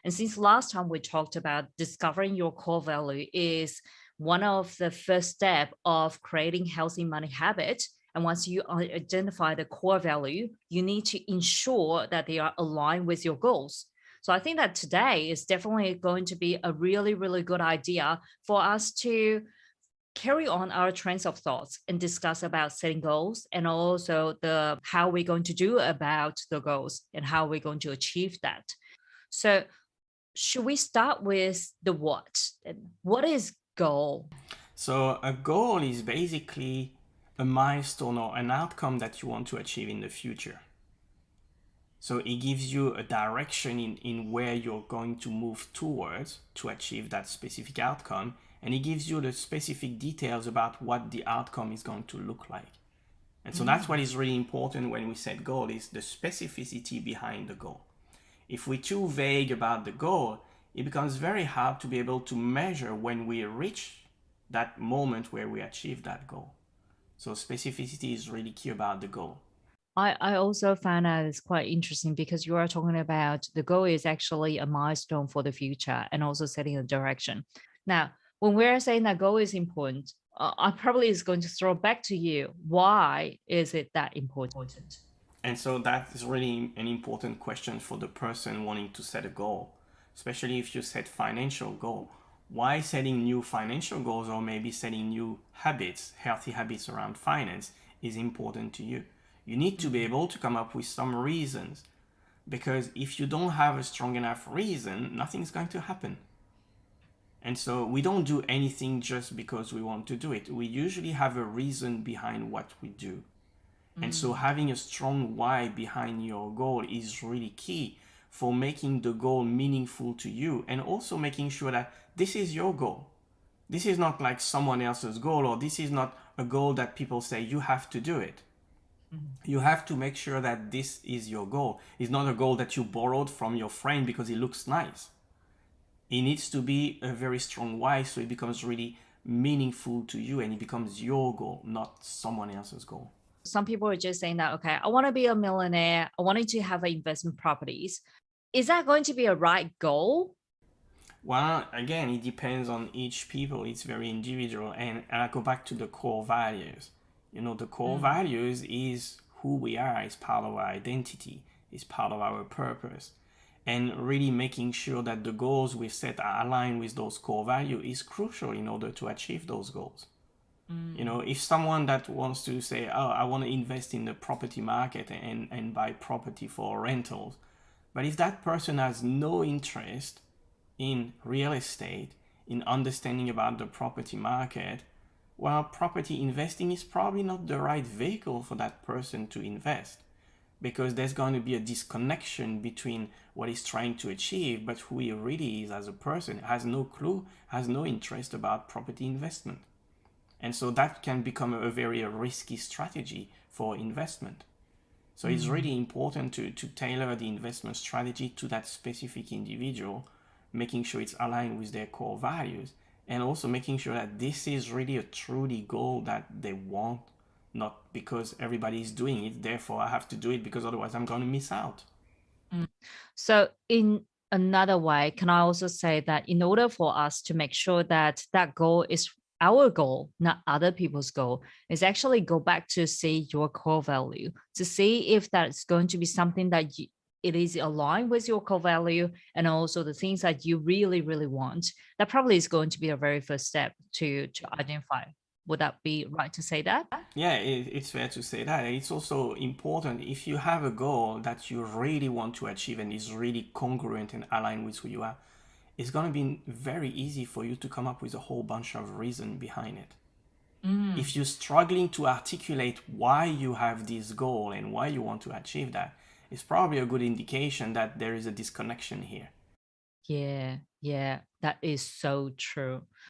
And since last time we talked about discovering your core value is one of the first step of creating healthy money habits. And once you identify the core value, you need to ensure that they are aligned with your goals. So I think that today is definitely going to be a really, really good idea for us to carry on our trains of thoughts and discuss about setting goals and also the how we're going to do about the goals and how we're going to achieve that. So should we start with the what? And what is goal? So a goal is basically a milestone or an outcome that you want to achieve in the future. So it gives you a direction in where you're going to move towards to achieve that specific outcome. And it gives you the specific details about what the outcome is going to look like. And so that's what Mm. is really important when we set goal is the specificity behind the goal. If we're too vague about the goal, it becomes very hard to be able to measure when we reach that moment where we achieve that goal. So specificity is really key about the goal. I also found out it's quite interesting because you are talking about the goal is actually a milestone for the future and also setting a direction. Now, when we're saying that goal is important, I probably is going to throw back to you. Why is it that important? And so that is really an important question for the person wanting to set a goal, especially if you set financial goal. Why setting new financial goals or maybe setting new habits, healthy habits around finance is important to you? You need to be Mhm. able to come up with some reasons because if you don't have a strong enough reason, nothing's going to happen. And so we don't do anything just because we want to do it. We usually have a reason behind what we do. And so Mm. having a strong why behind your goal is really key for making the goal meaningful to you and also making sure that this is your goal. This is not like someone else's goal, or this is not a goal that people say you have to do it. Mhm. You have to make sure that this is your goal. It's not a goal that you borrowed from your friend because it looks nice. It needs to be a very strong why so it becomes really meaningful to you and it becomes your goal, not someone else's goal. Some people are just saying that, okay, I want to be a millionaire. I wanted to have investment properties. Is that going to be a right goal? Well, again, it depends on each people. It's very individual. And I go back to the core values. You know, the core Mm. values is who we are, is part of our identity, is part of our purpose. And really making sure that the goals we set are aligned with those core values is crucial in order to achieve those goals. You know, Mm. if someone that wants to say, oh, I want to invest in the property market and buy property for rentals, but if that person has no interest in real estate, in understanding about the property market, well, property investing is probably not the right vehicle for that person to invest because there's going to be a disconnection between what he's trying to achieve but who he really is as a person, has no clue, has no interest about property investment. And so that can become a very risky strategy for investment. So it's Mm. really important to tailor the investment strategy to that specific individual, making sure it's aligned with their core values, and also making sure that this is really a truly goal that they want, not because everybody is doing it, therefore I have to do it because otherwise I'm going to miss out. Mm. So, in another way, can I also say that in order for us to make sure that that goal is our goal, not other people's goal, is actually go back to see your core value to see if that's going to be something that it is aligned with your core value and also the things that you really, really want. That probably is going to be a very first step to identify. Would that be right to say that? Yeah, it's fair to say that. It's also important if you have a goal that you really want to achieve and is really congruent and aligned with who you are, it's going to be very easy for you to come up with a whole bunch of reason behind it. Mm. If you're struggling to articulate why you have this goal and why you want to achieve that, it's probably a good indication that there is a disconnection here. Yeah, yeah, that is so true.